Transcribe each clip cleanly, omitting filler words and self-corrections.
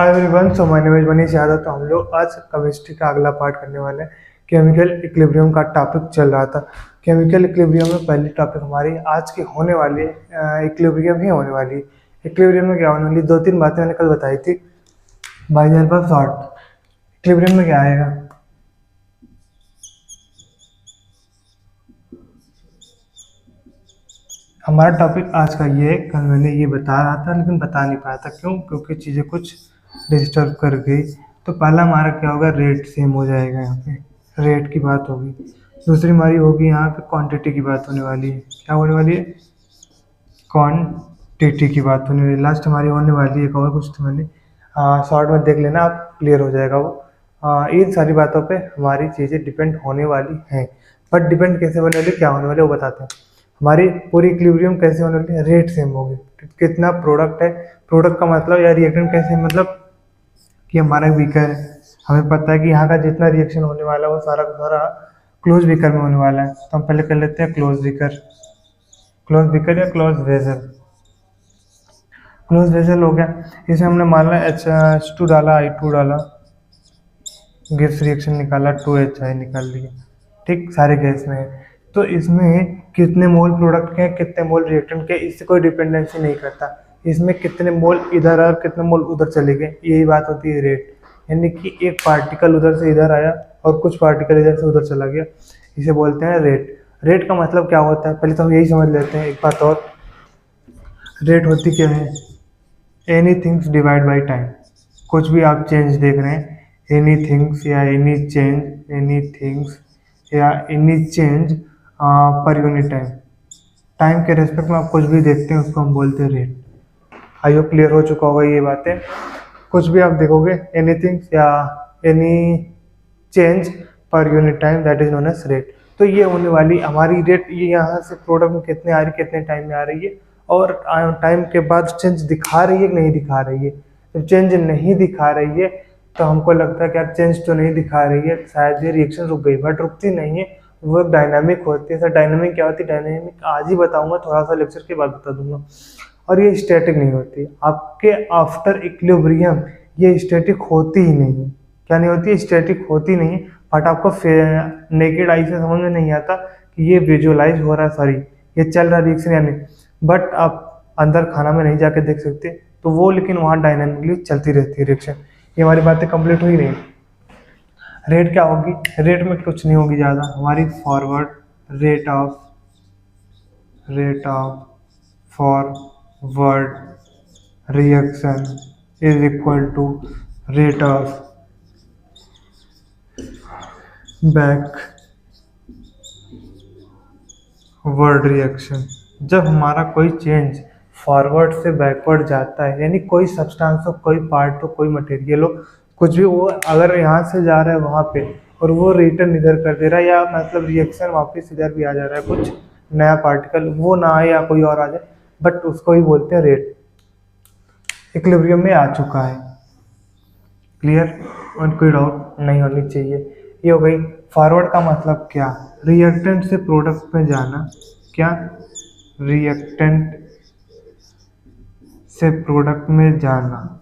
Hi everyone, so my name is Manish Yadav. तो हम लोग आज केमिस्ट्री का अगला पार्ट करने वाले हैं। केमिकल इक्विलिब्रियम का टॉपिक चल रहा था। केमिकल इक्विलिब्रियम में पहली टॉपिक हमारी आज की होने वाली है, इक्विलिब्रियम ही होने वाली है। इक्विलिब्रियम में क्या होने वाली, दो तीन बातें मैंने कल बताई थी। By the help of sort equilibrium में क्या आएगा, हमारा टॉपिक आज का ये है। कल मैंने ये बता रहा था लेकिन बता नहीं पाया था, क्यों? क्योंकि चीज़ें कुछ डिस्टर्ब कर गई। तो पहला हमारा क्या होगा, रेट सेम हो जाएगा। यहाँ पे रेट की बात होगी। दूसरी हमारी होगी यहाँ पे क्वांटिटी की बात होने वाली है। क्या होने वाली है? क्वांटिटी की बात होने वाली है। लास्ट हमारी होने वाली है एक और कुछ, तो मैंने शॉर्ट में देख लेना, आप क्लियर हो जाएगा वो। इन सारी बातों पे हमारी चीज़ें डिपेंड होने वाली हैं। बट डिपेंड कैसे होने वाली, क्या होने वाले वो बताते हैं। हमारी पूरी इक्विलिब्रियम कैसे होने वाली है, रेट सेम होगी। कितना प्रोडक्ट है, प्रोडक्ट का मतलब या रिएक्टेंट कैसे, मतलब कि हमारा बीकर है, हमें पता है कि यहाँ का जितना रिएक्शन होने वाला है वो सारा का सारा क्लोज बीकर में होने वाला है। तो हम पहले कर लेते हैं क्लोज बीकर। क्लोज बीकर या क्लोज वेसल। क्लोज वेसल हो गया। इसमें हमने मान ला H2 डाला, I2 डाला, गिब्स रिएक्शन निकाला, 2HI निकाल लिया। ठीक, सारे गैस में है। तो इसमें कितने मोल प्रोडक्ट के हैं, कितने मोल रिएक्टेंट के, इससे कोई डिपेंडेंसी नहीं करता। इसमें कितने मोल इधर और कितने मोल उधर चले गए, यही बात होती है रेट। यानी कि एक पार्टिकल उधर से इधर आया और कुछ पार्टिकल इधर से उधर चला गया, इसे बोलते हैं रेट। रेट का मतलब क्या होता है, पहले तो हम यही समझ लेते हैं एक बात और। रेट होती क्या है? Any things divide by time. कुछ भी आप चेंज देख रहे हैं, एनी थिंग्स या एनी चेंज, एनी थिंग्स या any change per unit time. Time के रेस्पेक्ट में आप कुछ भी देखते हैं उसको हम बोलते हैं रेट। आई होप क्लियर हो चुका होगा ये बातें। कुछ भी आप देखोगे, एनीथिंग या any change per unit time, that is known as rate. तो ये होने वाली हमारी रेट, ये यहाँ से प्रोडक्ट में कितने आ रही है, कितने टाइम में आ रही है, और टाइम के बाद चेंज दिखा रही है कि नहीं दिखा रही है। जब चेंज नहीं दिखा रही है तो हमको लगता है कि यार चेंज तो नहीं दिखा रही है, शायद ये रिएक्शन रुक गई, बट रुकती नहीं है। वो डायनामिक होती है। सर डायनामिक क्या होती है? डायनामिक आज ही बताऊंगा, थोड़ा सा लेक्चर के बाद बता दूंगा। और ये स्टैटिक नहीं होती आपके आफ्टर इक्विलिब्रियम, ये स्टैटिक होती ही नहीं है। क्या नहीं होती? स्टैटिक होती नहीं है। बट आपको नेकेड आई से समझ में नहीं आता कि ये विजुअलाइज हो रहा है, सॉरी ये चल रहा रिएक्शन या नहीं। बट आप अंदर खाना में नहीं जाके देख सकते तो वो, लेकिन वहाँ डायनामिकली चलती रहती है रिएक्शन। ये हमारी बातें कंप्लीट हुई नहीं। रेट क्या होगी? रेट में कुछ नहीं होगी ज़्यादा, हमारी forward rate of forward reaction is equal to rate of backward reaction. जब हमारा कोई चेंज फॉरवर्ड से बैकवर्ड जाता है, यानी कोई सब्सटेंस हो, कोई पार्ट हो, कोई मटेरियल हो, कुछ भी, वो अगर यहाँ से जा रहा है वहाँ पे और वो रिटर्न इधर कर दे रहा है, या मतलब रिएक्शन वापस इधर भी आ जा रहा है, कुछ नया पार्टिकल वो ना आए या कोई और आ जाए, बट उसको ही बोलते हैं रेट। इक्विलिब्रियम में आ चुका है। क्लियर? और कोई डाउट नहीं होनी चाहिए। ये हो गई। फॉरवर्ड का मतलब क्या? रिएक्टेंट से प्रोडक्ट में जाना। क्या? रिएक्टेंट से प्रोडक्ट में जाना।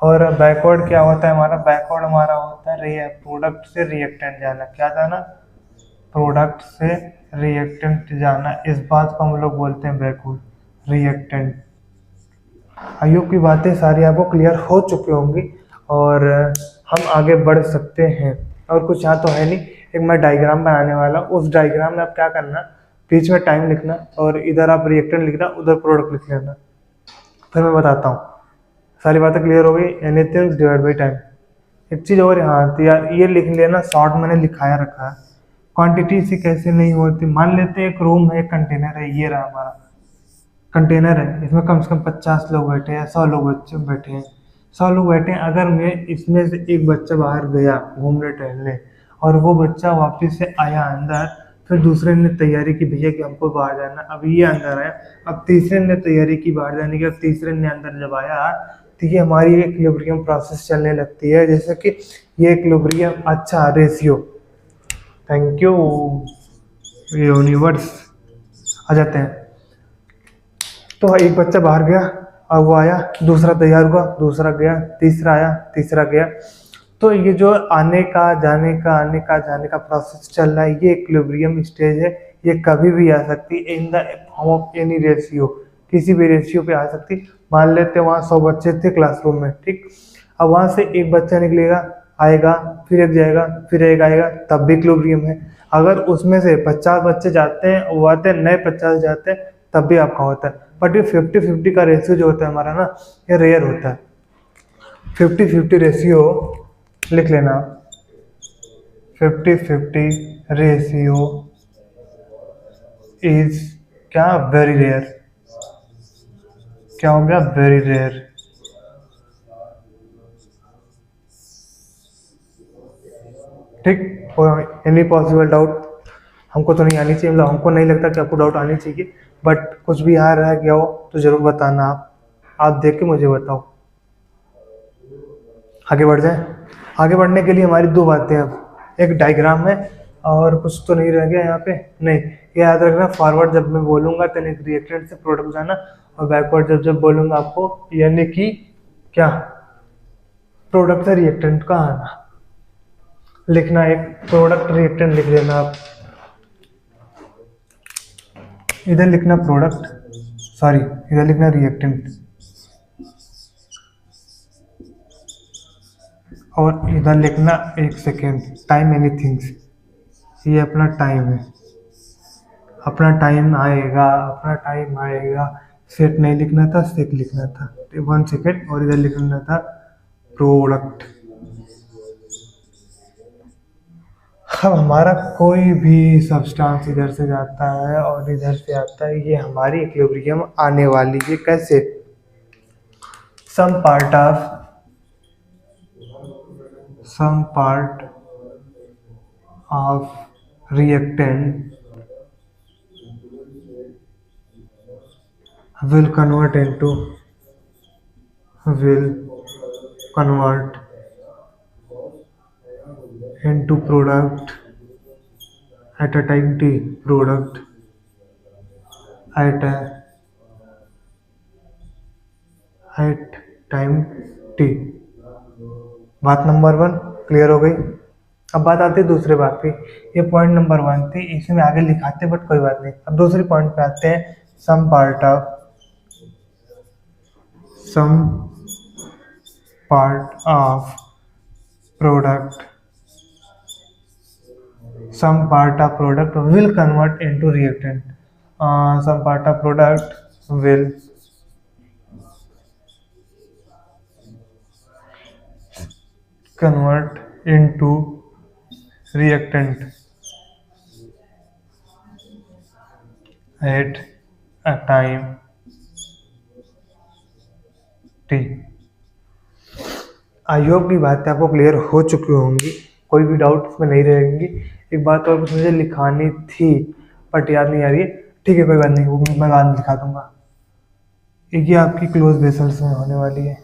और बैकवर्ड क्या होता है हमारा? बैकवर्ड हमारा होता है प्रोडक्ट से रिएक्टेंट जाना। क्या जाना? प्रोडक्ट से रिएक्टेंट जाना। इस बात को हम लोग बोलते हैं बैकवर्ड रिएक्टेंट। आयु की बातें सारी आपको क्लियर हो चुकी होंगी और हम आगे बढ़ सकते हैं। और कुछ यहाँ तो है नहीं, एक मैं डायग्राम बनाने वाला हूँ। उस डायग्राम में आप क्या करना, बीच में टाइम लिखना और इधर आप रिएक्टेंट लिखना, उधर प्रोडक्ट लिख लेना। फिर मैं बताता हूँ। सारी बातें क्लियर हो गई। Anything divide by time. एक चीज़ और यहाँ आती है यार, ये लिख लेना, शॉर्ट मैंने लिखाया रखा है। क्वांटिटी से कैसे नहीं होती, मान लेते हैं एक रूम है, एक कंटेनर है, ये रहा हमारा कंटेनर है, इसमें कम से कम 50 लोग बैठे हैं, 100 लोग बच्चे बैठे हैं, 100 लोग बैठे हैं। अगर मैं इसमें से एक बच्चा बाहर गया घूमने टहलने और वो बच्चा वापस से आया अंदर, फिर दूसरे ने तैयारी की भैया कि हमको बाहर जाना, अब ये अंदर आया, अब तीसरे ने तैयारी की बाहर जाने की, अब तीसरे ने अंदर जब आया, तो ये हमारी इक्विलिब्रियम प्रोसेस चलने लगती है। जैसे कि ये इक्विलिब्रियम, अच्छा रेशियो, थैंक यू यूनिवर्स। आ जाते हैं। तो एक बच्चा बाहर गया अब वो आया, दूसरा तैयार हुआ, दूसरा गया, तीसरा आया, तीसरा गया। तो ये जो आने का जाने का आने का जाने का प्रोसेस चल रहा है, ये इक्विलिब्रियम स्टेज है। ये कभी भी आ सकती है in the form of any ratio, किसी भी रेशियो पे आ सकती। मान लेते हैं वहाँ 100 बच्चे थे क्लासरूम में, ठीक। अब वहाँ से एक बच्चा निकलेगा, आएगा, फिर एक जाएगा, फिर एक आएगा, तब भी इक्विलिब्रियम है। अगर उसमें से 50 बच्चे जाते हैं, वो आते हैं, नए 50 जाते हैं, तब भी आपका होता है। बट ये 50-50 का रेशियो जो होता है हमारा ना, ये रेयर होता है। 50-50 रेशियो लिख लेना, 50-50 रेशियो इज क्या, वेरी रेयर। क्या हो गया, वेरी रेयर। ठीक। और एनी पॉसिबल डाउट, हमको तो नहीं आनी चाहिए, मतलब हमको नहीं लगता कि आपको डाउट आनी चाहिए, बट कुछ भी आ रह गया हो तो जरूर बताना। आप देख के मुझे बताओ। आगे बढ़ जाए। आगे बढ़ने के लिए हमारी दो बातें हैं अब, एक डायग्राम है, और कुछ तो नहीं रह गया यहाँ पे, नहीं। ये याद रखना, फॉरवर्ड जब मैं बोलूंगा तो एक रिएक्टेंट से प्रोडक्ट जाना, और बैकवर्ड जब जब बोलूंगा आपको, यानी कि क्या, प्रोडक्ट से रिएक्टेंट का आना। लिखना, एक प्रोडक्ट रिएक्टेंट लिख देना आप, इधर लिखना प्रोडक्ट, सॉरी इधर लिखना रिएक्टेंट, और इधर लिखना, एक सेकेंड, टाइम एनीथिंग्स, ये अपना टाइम है, अपना टाइम आएगा, अपना टाइम आएगा। सेट नहीं लिखना था, सेट लिखना था, 1 सेकेंड, और इधर लिखना था प्रोडक्ट। अब हमारा कोई भी सब्सटेंस इधर से जाता है और इधर से आता है, ये हमारी इक्विलिब्रियम आने वाली है। कैसे, some part of reactant will convert into product at a time t, product at time t। बात नंबर 1 क्लियर हो गई। अब बात आती है दूसरे बात पे। ये पॉइंट नंबर 1 थी, इसमें आगे लिखाते बट कोई बात नहीं। अब दूसरे पॉइंट पे आते हैं, some part of product will convert into reactant. Some part of product will convert into reactant at a time t। I hope की बातें आपको क्लियर हो चुकी होंगी, कोई भी डाउट इसमें नहीं रहेंगी। एक बात और कुछ मुझे लिखानी थी बट याद नहीं आ रही है, ठीक है कोई बात नहीं, वो मैं बाद में लिखा दूंगा। ये आपकी क्लोज वेसल्स में होने वाली है,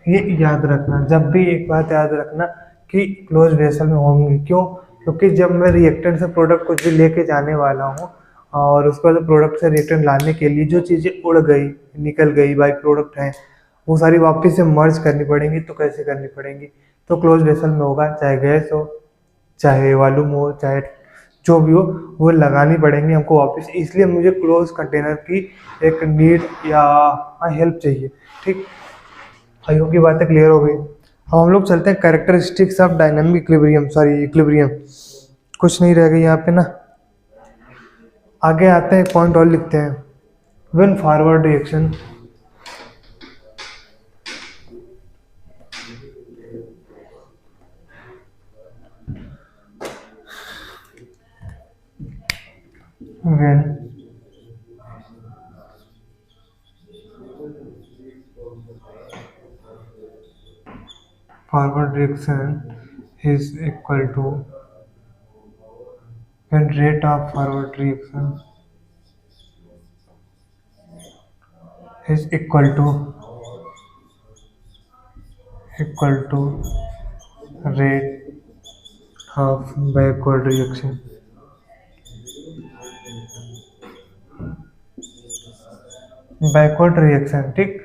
ये याद रखना। जब भी एक बात याद रखना कि क्लोज वेसल में होंगी, क्यों, क्योंकि जब मैं रिएक्टेंट से प्रोडक्ट कुछ भी लेके जाने वाला हूँ, और उसके बाद प्रोडक्ट से रिएक्टेंट लाने के लिए जो चीज़ें उड़ गई, निकल गई, बाई प्रोडक्ट हैं, वो सारी वापस से मर्ज करनी पड़ेंगी। तो कैसे करनी पड़ेंगी, तो क्लोज वेसल में होगा, चाहे गैस हो, चाहे वॉल्यूम हो, चाहे जो भी हो, वो लगानी पड़ेंगी हमको वापस। इसलिए मुझे क्लोज कंटेनर की एक नीड या हेल्प चाहिए। ठीक, आई होप की बातें क्लियर हो गई। अब हम लोग चलते हैं characteristics of dynamic equilibrium, sorry equilibrium, कुछ नहीं रह गई यहाँ पे ना। आगे आते हैं, पॉइंट और लिखते हैं, when forward reaction when forward reaction is equal to, when rate of forward reaction is equal to rate of backward reaction। Backward reaction, ठीक।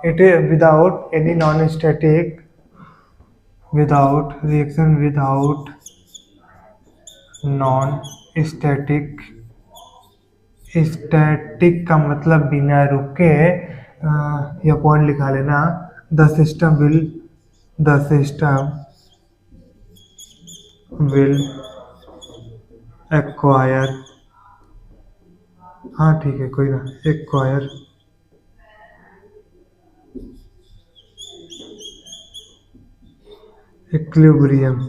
It is without any non static, without reaction without non static, static का मतलब बिना रुके, यह point लिखा लेना, the system will acquire, हाँ ठीक है कोई ना, acquire equilibrium,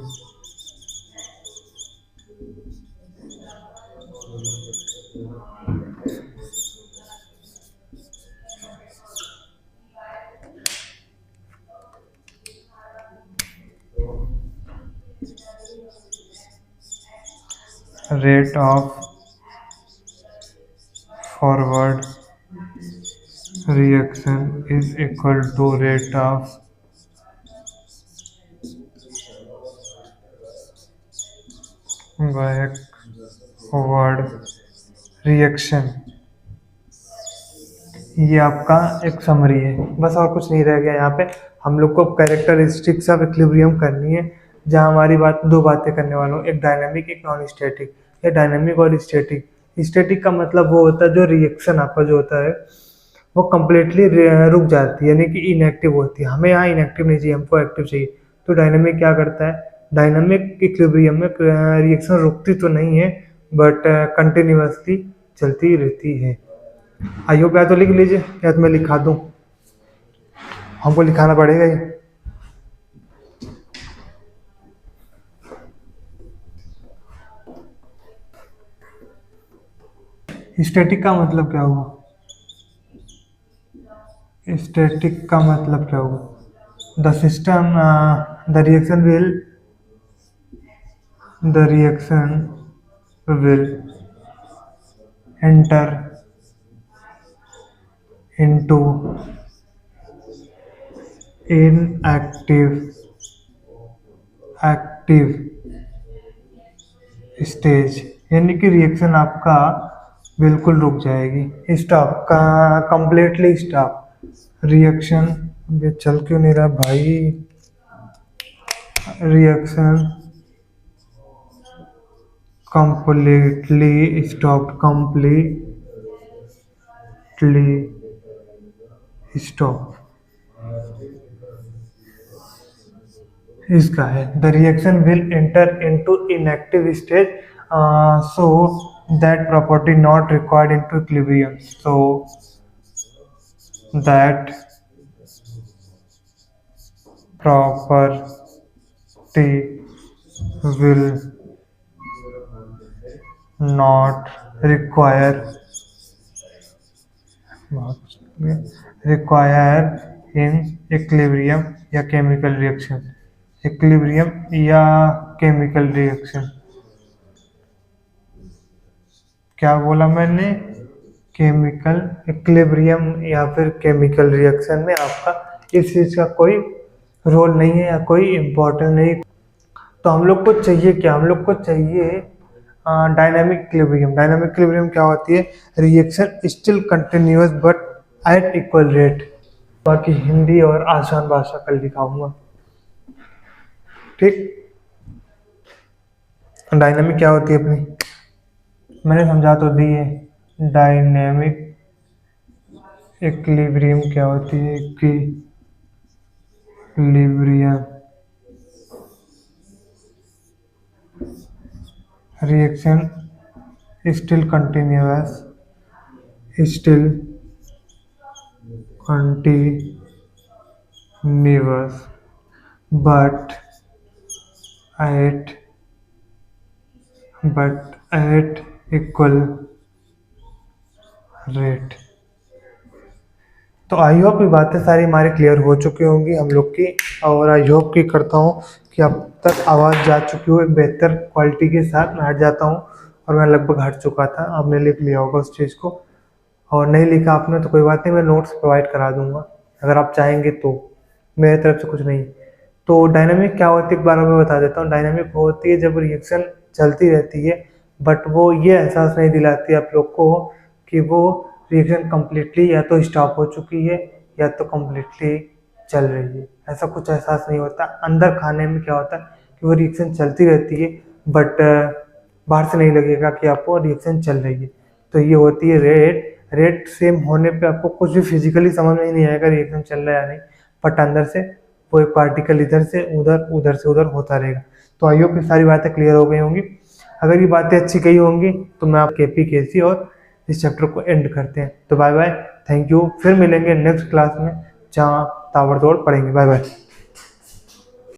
rate of forward reaction is equal to rate of backward reaction। ये आपका एक समरी है, बस और कुछ नहीं रह गया यहाँ पे। हम लोग को कैरेक्टरिस्टिक्स ऑफ इक्विलिब्रियम करनी है, जहाँ हमारी बात दो बातें करने वालों, एक डायनामिक एक नॉन स्टैटिक। या डायनामिक और स्टैटिक, स्टैटिक का मतलब वो होता है जो रिएक्शन आपका जो होता है वो कम्प्लीटली रुक जाती है, यानी कि इनएक्टिव होती है। हमें यहाँ इनएक्टिव नहीं चाहिए, हमको एक्टिव चाहिए। तो डायनामिक क्या करता है, डायनामिक इक्विलिब्रियम में रिएक्शन रुकती तो नहीं है बट कंटिन्यूसली चलती रहती है। आई होप, या तो लिख लीजिए या तो मैं लिखा दूँ, हमको लिखाना पड़ेगा ये। स्टैटिक का मतलब क्या हुआ, स्टैटिक का मतलब क्या हुआ, the system, the reaction will enter into inactive active stage, यानी कि रिएक्शन आपका बिल्कुल रुक जाएगी, स्टॉप का, कंप्लीटली स्टॉप। रिएक्शन ये चल क्यों नहीं रहा भाई, reaction completely stop, completely stop इसका है। The reaction will enter into inactive stage, so that property not required into equilibrium, so that property will not require in equilibrium या केमिकल रिएक्शन, इक्विलिब्रियम या केमिकल रिएक्शन। क्या बोला मैंने, chemical equilibrium या फिर chemical reaction में आपका इस चीज़ का कोई रोल नहीं है या कोई इम्पोर्टेंस नहीं। तो हम लोग को चाहिए क्या, हम लोग को चाहिए डायनामिक इक्विलिब्रियम। डायनामिक इक्विलिब्रियम क्या होती है, reaction still continuous but at equal rate. बाकी हिंदी और आसान भाषा कल दिखाऊंगा, ठीक। डायनामिक क्या होती है अपनी, मैंने समझा तो दी है। डायनामिक इक्विलिब्रियम क्या होती है, equilibrium reaction still continuous, still continuous but at equal rate। तो आई होप ये बातें सारी हमारी क्लियर हो चुकी होंगी हम लोग की, और आई होप की करता हूँ कि अब तक आवाज़ जा चुकी हो एक बेहतर क्वालिटी के साथ। मैं हट जाता हूँ और मैं लगभग हट चुका था, आपने लिख लिया होगा उस चीज़ को, और नहीं लिखा आपने तो कोई बात नहीं, मैं नोट्स प्रोवाइड करा दूंगा अगर आप चाहेंगे तो, मेरे तरफ से कुछ नहीं। तो डायनामिक क्या होती है एक बार मैं बता देता हूँ। डायनामिक होती है जब रिएक्शन चलती रहती है बट वो ये एहसास नहीं दिलाती आप लोग को कि वो रिएक्शन कम्प्लीटली या तो स्टॉप हो चुकी है या तो कम्प्लीटली चल रही है। ऐसा कुछ एहसास नहीं होता। अंदर खाने में क्या होता है कि वो रिएक्शन चलती रहती है, बट बाहर से नहीं लगेगा कि आपको रिएक्शन चल रही है। तो ये होती है रेट। रेट सेम होने पे आपको कुछ भी फिजिकली समझ में ही नहीं आएगा रिएक्शन चल रहा है या नहीं, बट अंदर से वो एक पार्टिकल इधर से उधर, उधर से उधर होता रहेगा। तो आई होप ये सारी बातें क्लियर हो गई होंगी। अगर ये बातें अच्छी कही होंगी तो मैं आप KP और इस चैप्टर को एंड करते हैं। तो बाय बाय, थैंक यू। फिर मिलेंगे नेक्स्ट क्लास में जहाँ ताबड़तोड़ पढ़ेंगे। Bye bye.